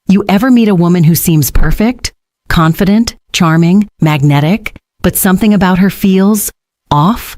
You ever meet a woman who seems perfect, confident, charming, magnetic, but something about her feels off?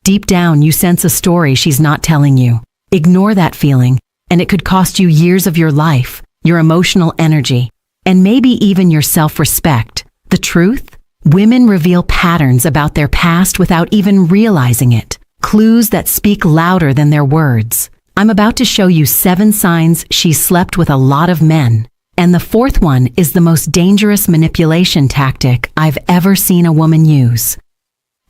Deep down, you sense a story she's not telling you. Ignore that feeling, and it could cost you years of your life, your emotional energy, and maybe even your self-respect. The truth? Women reveal patterns about their past without even realizing it, clues that speak louder than their words. I'm about to show you 7 signs she slept with a lot of men, and the 4th one is the most dangerous manipulation tactic I've ever seen a woman use.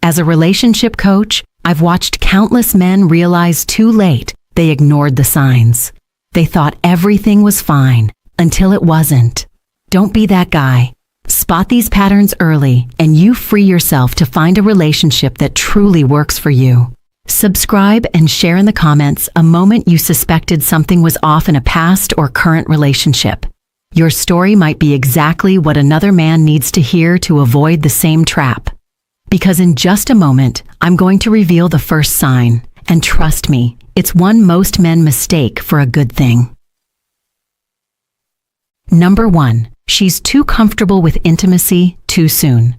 As a relationship coach, I've watched countless men realize too late they ignored the signs. They thought everything was fine until it wasn't. Don't be that guy. Spot these patterns early, and you free yourself to find a relationship that truly works for you. Subscribe and share in the comments a moment you suspected something was off in a past or current relationship. Your story might be exactly what another man needs to hear to avoid the same trap. Because in just a moment, I'm going to reveal the first sign, and trust me, it's one most men mistake for a good thing. Number 1. She's too comfortable with intimacy too soon.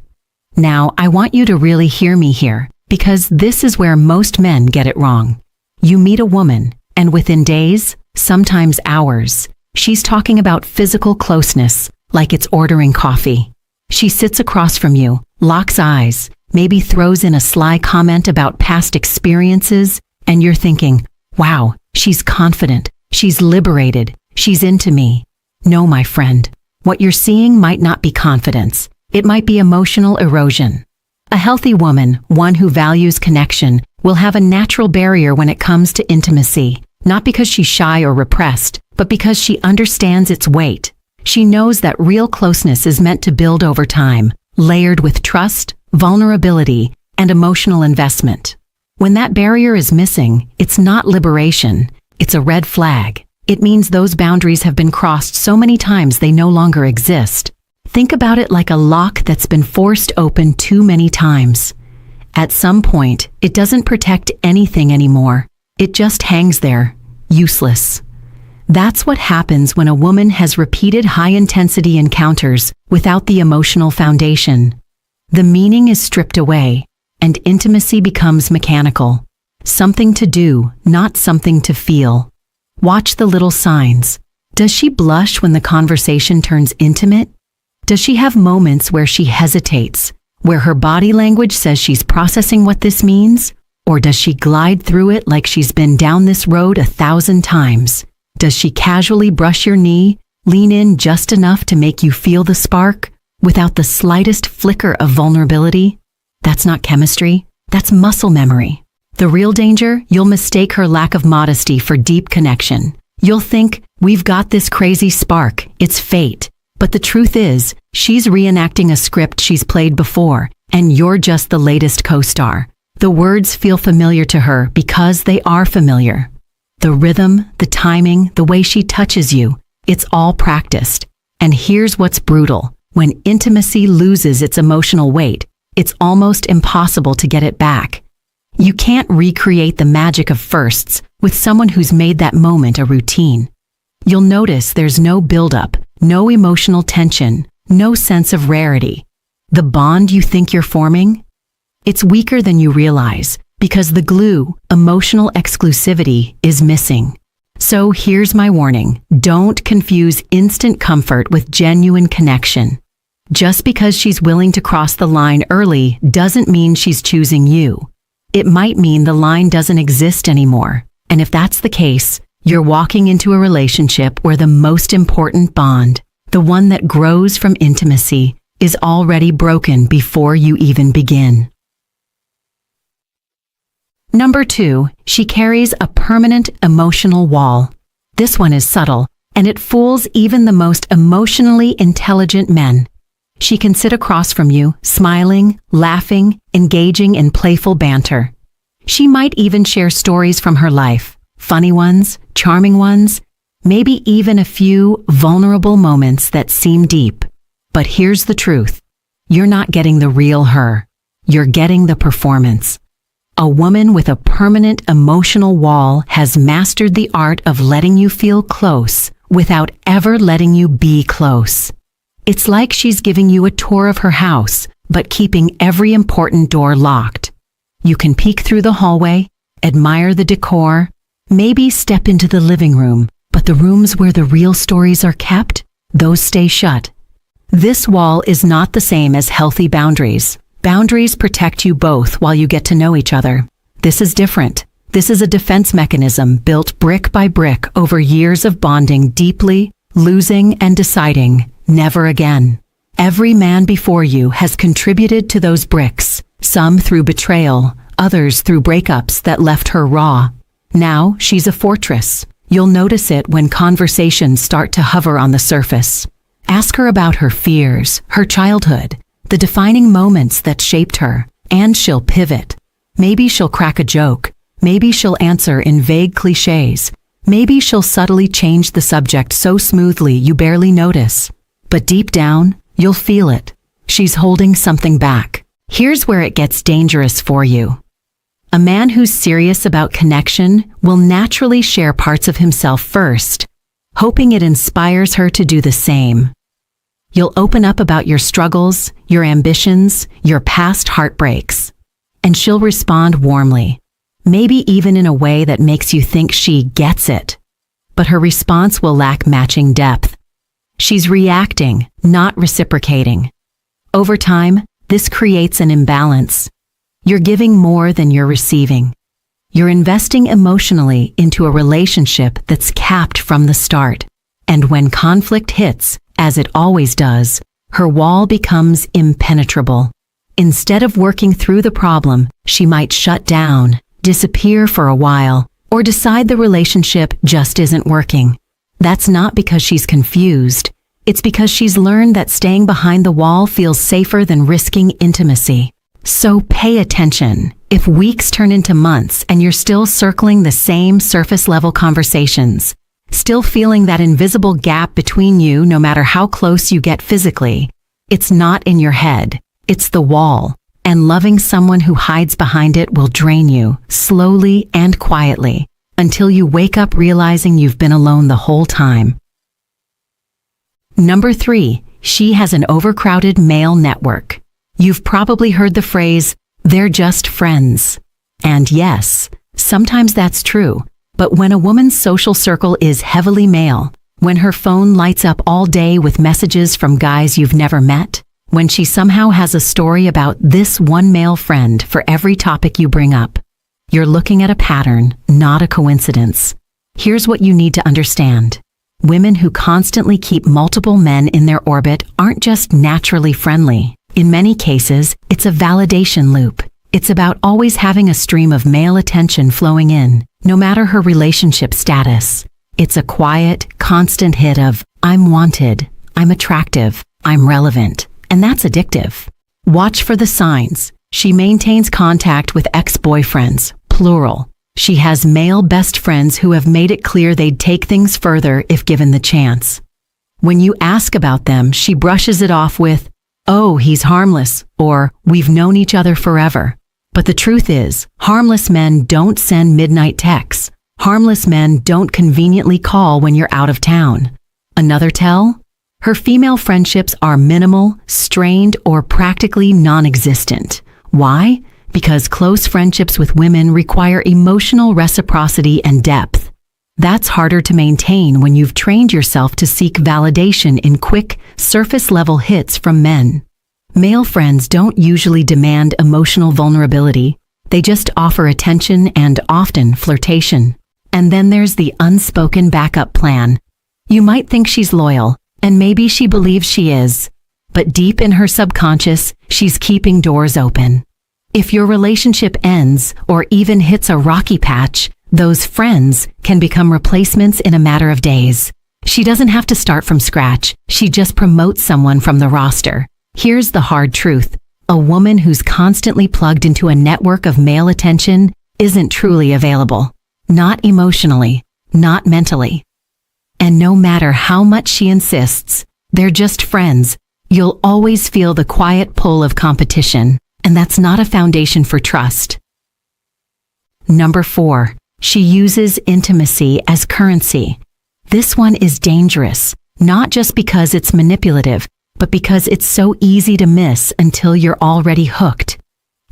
Now, I want you to really hear me here, because this is where most men get it wrong. You meet a woman, and within days, sometimes hours, she's talking about physical closeness, like it's ordering coffee. She sits across from you, locks eyes, maybe throws in a sly comment about past experiences, and you're thinking, wow, she's confident, she's liberated, she's into me. No, my friend, what you're seeing might not be confidence. It might be emotional erosion. A healthy woman, one who values connection, will have a natural barrier when it comes to intimacy, not because she's shy or repressed, but because she understands its weight. She knows that real closeness is meant to build over time, layered with trust, vulnerability, and emotional investment. When that barrier is missing, it's not liberation, it's a red flag. It means those boundaries have been crossed so many times they no longer exist. Think about it like a lock that's been forced open too many times. At some point, it doesn't protect anything anymore. It just hangs there, useless. That's what happens when a woman has repeated high-intensity encounters without the emotional foundation. The meaning is stripped away, and intimacy becomes mechanical. Something to do, not something to feel. Watch the little signs. Does she blush when the conversation turns intimate? Does she have moments where she hesitates, where her body language says she's processing what this means? Or does she glide through it like she's been down this road 1,000 times? Does she casually brush your knee, lean in just enough to make you feel the spark, without the slightest flicker of vulnerability? That's not chemistry, that's muscle memory. The real danger, you'll mistake her lack of modesty for deep connection. You'll think, we've got this crazy spark, it's fate. But the truth is, she's reenacting a script she's played before, and you're just the latest co-star. The words feel familiar to her because they are familiar. The rhythm, the timing, the way she touches you, it's all practiced. And here's what's brutal. When intimacy loses its emotional weight, it's almost impossible to get it back. You can't recreate the magic of firsts with someone who's made that moment a routine. You'll notice there's no buildup, no emotional tension, no sense of rarity. The bond you think you're forming? It's weaker than you realize because the glue, emotional exclusivity, is missing. So here's my warning. Don't confuse instant comfort with genuine connection. Just because she's willing to cross the line early doesn't mean she's choosing you. It might mean the line doesn't exist anymore. And if that's the case, you're walking into a relationship where the most important bond, the one that grows from intimacy, is already broken before you even begin. Number 2, she carries a permanent emotional wall. This one is subtle, and it fools even the most emotionally intelligent men. She can sit across from you, smiling, laughing, engaging in playful banter. She might even share stories from her life, funny ones, charming ones, maybe even a few vulnerable moments that seem deep. But here's the truth. You're not getting the real her. You're getting the performance. A woman with a permanent emotional wall has mastered the art of letting you feel close without ever letting you be close. It's like she's giving you a tour of her house, but keeping every important door locked. You can peek through the hallway, admire the decor, maybe step into the living room, but the rooms where the real stories are kept, those stay shut. This wall is not the same as healthy boundaries. Boundaries protect you both while you get to know each other. This is different. This is a defense mechanism built brick by brick over years of bonding deeply, losing and deciding, never again. Every man before you has contributed to those bricks, some through betrayal, others through breakups that left her raw. Now she's a fortress. You'll notice it when conversations start to hover on the surface. Ask her about her fears, her childhood, the defining moments that shaped her, and she'll pivot. Maybe she'll crack a joke. Maybe she'll answer in vague cliches. Maybe she'll subtly change the subject so smoothly you barely notice. But deep down, you'll feel it. She's holding something back. Here's where it gets dangerous for you. A man who's serious about connection will naturally share parts of himself first, hoping it inspires her to do the same. You'll open up about your struggles, your ambitions, your past heartbreaks, and she'll respond warmly, maybe even in a way that makes you think she gets it. But her response will lack matching depth. She's reacting, not reciprocating. Over time, this creates an imbalance. You're giving more than you're receiving. You're investing emotionally into a relationship that's capped from the start. And when conflict hits, as it always does, her wall becomes impenetrable. Instead of working through the problem, she might shut down, disappear for a while, or decide the relationship just isn't working. That's not because she's confused. It's because she's learned that staying behind the wall feels safer than risking intimacy. So pay attention. If weeks turn into months and you're still circling the same surface-level conversations, still feeling that invisible gap between you no matter how close you get physically, it's not in your head, it's the wall, and loving someone who hides behind it will drain you, slowly and quietly, until you wake up realizing you've been alone the whole time. Number 3, she has an overcrowded male network. You've probably heard the phrase, "they're just friends." And yes, sometimes that's true. But when a woman's social circle is heavily male, when her phone lights up all day with messages from guys you've never met, when she somehow has a story about this one male friend for every topic you bring up, you're looking at a pattern, not a coincidence. Here's what you need to understand. Women who constantly keep multiple men in their orbit aren't just naturally friendly. In many cases, it's a validation loop. It's about always having a stream of male attention flowing in, no matter her relationship status. It's a quiet, constant hit of, "I'm wanted, I'm attractive, I'm relevant," and that's addictive. Watch for the signs. She maintains contact with ex-boyfriends, plural. She has male best friends who have made it clear they'd take things further if given the chance. When you ask about them, she brushes it off with, "Oh, he's harmless," or "We've known each other forever." But the truth is, harmless men don't send midnight texts. Harmless men don't conveniently call when you're out of town. Another tell? Her female friendships are minimal, strained, or practically non-existent. Why? Because close friendships with women require emotional reciprocity and depth. That's harder to maintain when you've trained yourself to seek validation in quick, surface-level hits from men. Male friends don't usually demand emotional vulnerability. They just offer attention and often flirtation. And then there's the unspoken backup plan. You might think she's loyal, and maybe she believes she is. But deep in her subconscious, she's keeping doors open. If your relationship ends or even hits a rocky patch, those friends can become replacements in a matter of days. She doesn't have to start from scratch. She just promotes someone from the roster. Here's the hard truth. A woman who's constantly plugged into a network of male attention isn't truly available. Not emotionally, not mentally. And no matter how much she insists, they're just friends, you'll always feel the quiet pull of competition, and that's not a foundation for trust. Number 4. She uses intimacy as currency. This one is dangerous, not just because it's manipulative, but because it's so easy to miss until you're already hooked.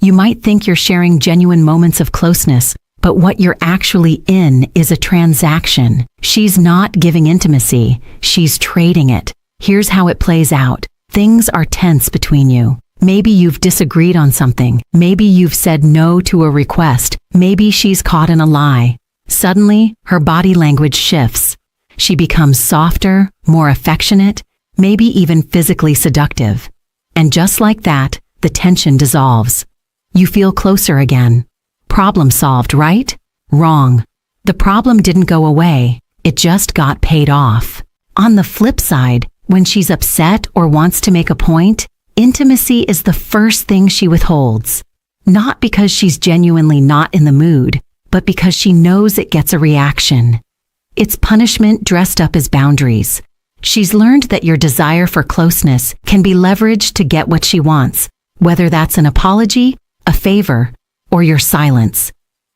You might think you're sharing genuine moments of closeness, but what you're actually in is a transaction. She's not giving intimacy, she's trading it. Here's how it plays out. Things are tense between you. Maybe you've disagreed on something. Maybe you've said no to a request. Maybe she's caught in a lie. Suddenly, her body language shifts. She becomes softer, more affectionate, maybe even physically seductive. And just like that, the tension dissolves. You feel closer again. Problem solved, right? Wrong. The problem didn't go away. It just got paid off. On the flip side, when she's upset or wants to make a point, intimacy is the first thing she withholds. Not because she's genuinely not in the mood, but because she knows it gets a reaction. It's punishment dressed up as boundaries. She's learned that your desire for closeness can be leveraged to get what she wants, whether that's an apology, a favor, or your silence.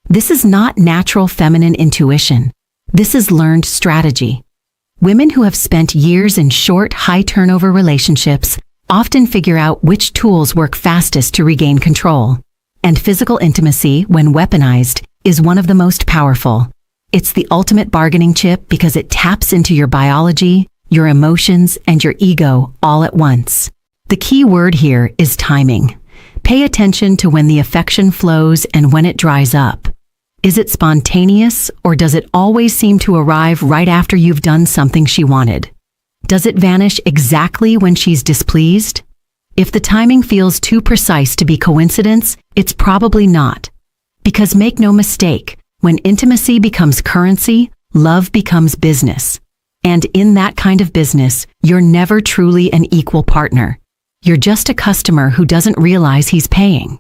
This is not natural feminine intuition. This is learned strategy. Women who have spent years in short, high-turnover relationships often figure out which tools work fastest to regain control. And physical intimacy, when weaponized, is one of the most powerful. It's the ultimate bargaining chip because it taps into your biology, your emotions, and your ego all at once. The key word here is timing. Pay attention to when the affection flows and when it dries up. Is it spontaneous, or does it always seem to arrive right after you've done something she wanted? Does it vanish exactly when she's displeased? If the timing feels too precise to be coincidence, it's probably not. Because make no mistake, when intimacy becomes currency, love becomes business. And in that kind of business, you're never truly an equal partner. You're just a customer who doesn't realize he's paying.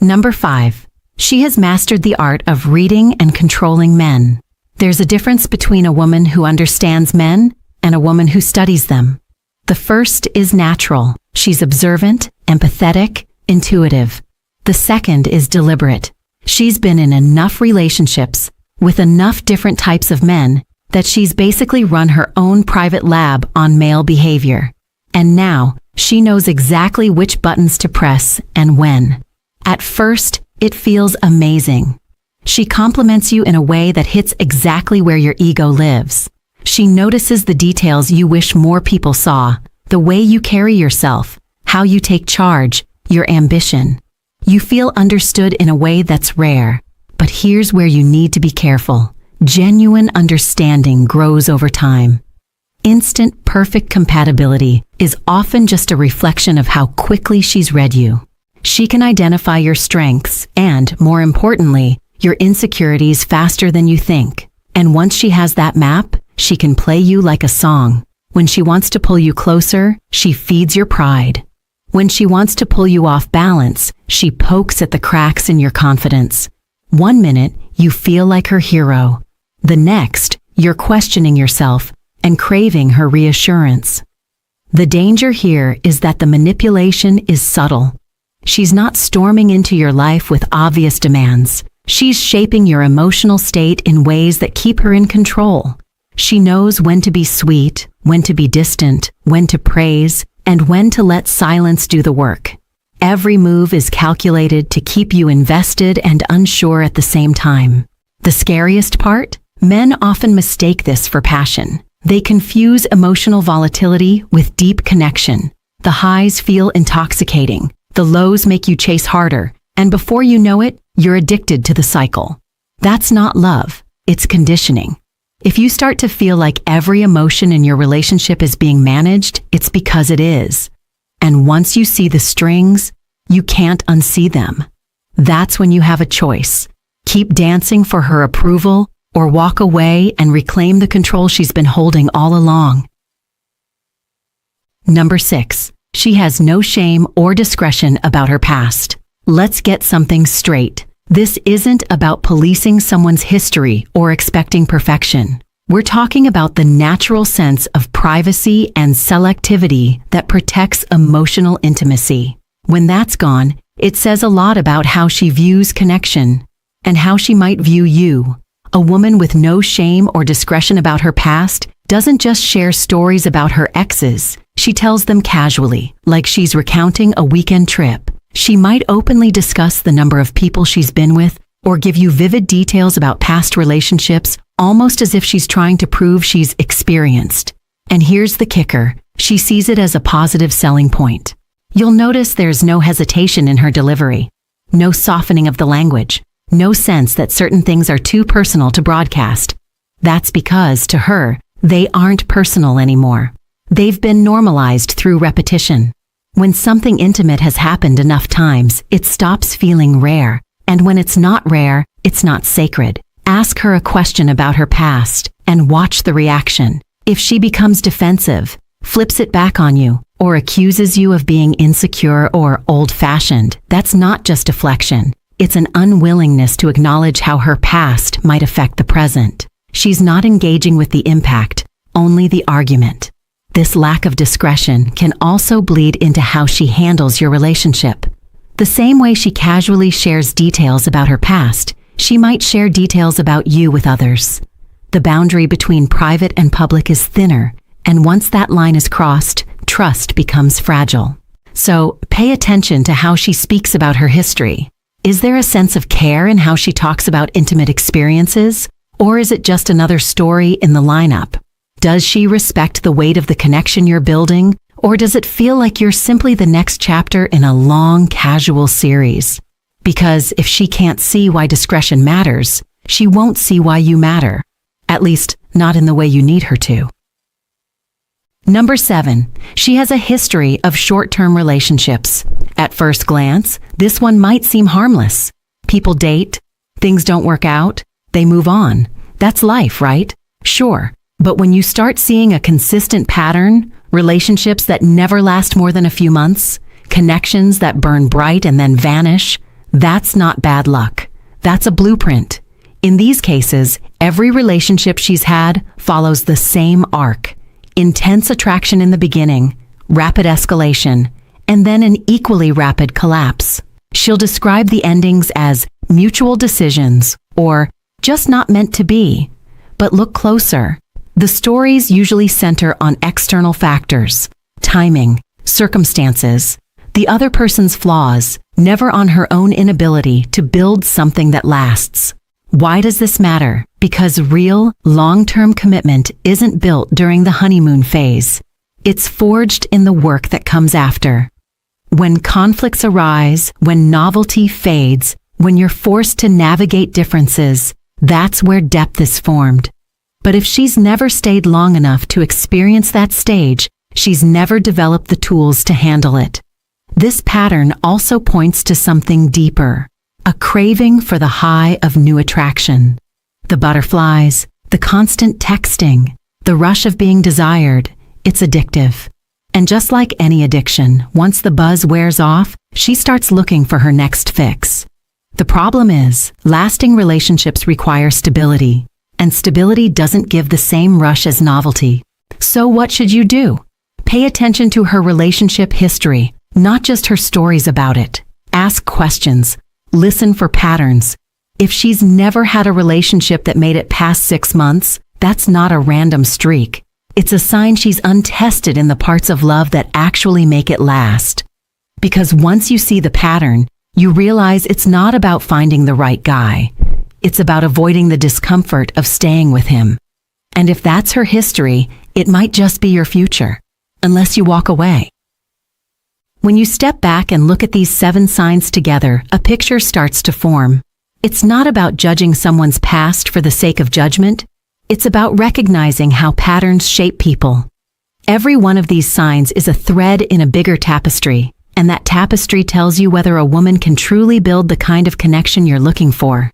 Number 5. She has mastered the art of reading and controlling men. There's a difference between a woman who understands men and a woman who studies them. The first is natural. She's observant, empathetic, intuitive. The second is deliberate. She's been in enough relationships with enough different types of men that she's basically run her own private lab on male behavior. And now, she knows exactly which buttons to press and when. At first, it feels amazing. She compliments you in a way that hits exactly where your ego lives. She notices the details you wish more people saw, the way you carry yourself, how you take charge, your ambition. You feel understood in a way that's rare. But here's where you need to be careful. Genuine understanding grows over time. Instant, perfect compatibility is often just a reflection of how quickly she's read you. She can identify your strengths and, more importantly, your insecurities faster than you think. And once she has that map, she can play you like a song. When she wants to pull you closer, she feeds your pride. When she wants to pull you off balance, she pokes at the cracks in your confidence. One minute, you feel like her hero. The next, you're questioning yourself and craving her reassurance. The danger here is that the manipulation is subtle. She's not storming into your life with obvious demands. She's shaping your emotional state in ways that keep her in control. She knows when to be sweet, when to be distant, when to praise, and when to let silence do the work. Every move is calculated to keep you invested and unsure at the same time. The scariest part? Men often mistake this for passion. They confuse emotional volatility with deep connection. The highs feel intoxicating. The lows make you chase harder, and before you know it, you're addicted to the cycle. That's not love, it's conditioning. If you start to feel like every emotion in your relationship is being managed, it's because it is. And once you see the strings, you can't unsee them. That's when you have a choice. Keep dancing for her approval, or walk away and reclaim the control she's been holding all along. Number 6. She has no shame or discretion about her past. Let's get something straight. This isn't about policing someone's history or expecting perfection. We're talking about the natural sense of privacy and selectivity that protects emotional intimacy. When that's gone, it says a lot about how she views connection and how she might view you. A woman with no shame or discretion about her past doesn't just share stories about her exes. She tells them casually, like she's recounting a weekend trip. She might openly discuss the number of people she's been with or give you vivid details about past relationships, almost as if she's trying to prove she's experienced. And here's the kicker. She sees it as a positive selling point. You'll notice there's no hesitation in her delivery, no softening of the language, no sense that certain things are too personal to broadcast. That's because, to her, they aren't personal anymore. They've been normalized through repetition. When something intimate has happened enough times, it stops feeling rare. And when it's not rare, it's not sacred. Ask her a question about her past and watch the reaction. If she becomes defensive, flips it back on you, or accuses you of being insecure or old-fashioned, that's not just deflection. It's an unwillingness to acknowledge how her past might affect the present. She's not engaging with the impact, only the argument. This lack of discretion can also bleed into how she handles your relationship. The same way she casually shares details about her past, she might share details about you with others. The boundary between private and public is thinner, and once that line is crossed, trust becomes fragile. So, pay attention to how she speaks about her history. Is there a sense of care in how she talks about intimate experiences? Or is it just another story in the lineup? Does she respect the weight of the connection you're building? Or does it feel like you're simply the next chapter in a long, casual series? Because if she can't see why discretion matters, she won't see why you matter. At least, not in the way you need her to. Number 7, she has a history of short-term relationships. At first glance, this one might seem harmless. People date, things don't work out, they move on. That's life, right? Sure. But when you start seeing a consistent pattern, relationships that never last more than a few months, connections that burn bright and then vanish, that's not bad luck. That's a blueprint. In these cases, every relationship she's had follows the same arc. Intense attraction in the beginning, rapid escalation, and then an equally rapid collapse. She'll describe the endings as mutual decisions or just not meant to be. But look closer. The stories usually center on external factors, timing, circumstances, the other person's flaws, never on her own inability to build something that lasts. Why does this matter? Because real, long-term commitment isn't built during the honeymoon phase. It's forged in the work that comes after. When conflicts arise, when novelty fades, when you're forced to navigate differences, that's where depth is formed. But if she's never stayed long enough to experience that stage, she's never developed the tools to handle it. This pattern also points to something deeper, a craving for the high of new attraction. The butterflies, the constant texting, the rush of being desired, it's addictive. And just like any addiction, once the buzz wears off, she starts looking for her next fix. The problem is, lasting relationships require stability, and stability doesn't give the same rush as novelty. So what should you do? Pay attention to her relationship history, not just her stories about it. Ask questions. Listen for patterns. If she's never had a relationship that made it past 6 months, that's not a random streak. It's a sign she's untested in the parts of love that actually make it last. Because once you see the pattern, you realize it's not about finding the right guy. It's about avoiding the discomfort of staying with him. And if that's her history, it might just be your future, unless you walk away. When you step back and look at these 7 signs together, a picture starts to form. It's not about judging someone's past for the sake of judgment. It's about recognizing how patterns shape people. Every one of these signs is a thread in a bigger tapestry, and that tapestry tells you whether a woman can truly build the kind of connection you're looking for.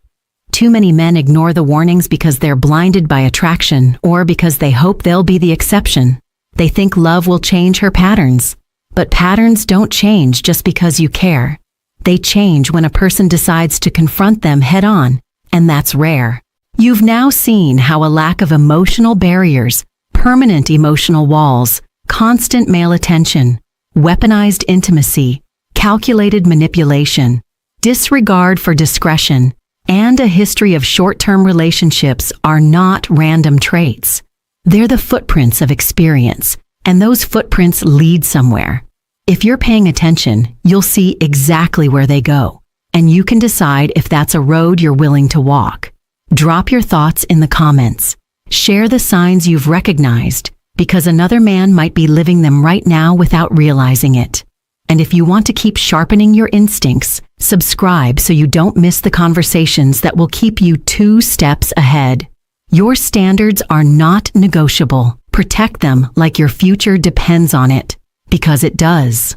Too many men ignore the warnings because they're blinded by attraction or because they hope they'll be the exception. They think love will change her patterns. But patterns don't change just because you care. They change when a person decides to confront them head on, and that's rare. You've now seen how a lack of emotional barriers, permanent emotional walls, constant male attention, weaponized intimacy, calculated manipulation, disregard for discretion, and a history of short-term relationships are not random traits. They're the footprints of experience, and those footprints lead somewhere. If you're paying attention, you'll see exactly where they go, and you can decide if that's a road you're willing to walk. Drop your thoughts in the comments. Share the signs you've recognized, because another man might be living them right now without realizing it. And if you want to keep sharpening your instincts, subscribe so you don't miss the conversations that will keep you 2 steps ahead. Your standards are not negotiable. Protect them like your future depends on it, because it does.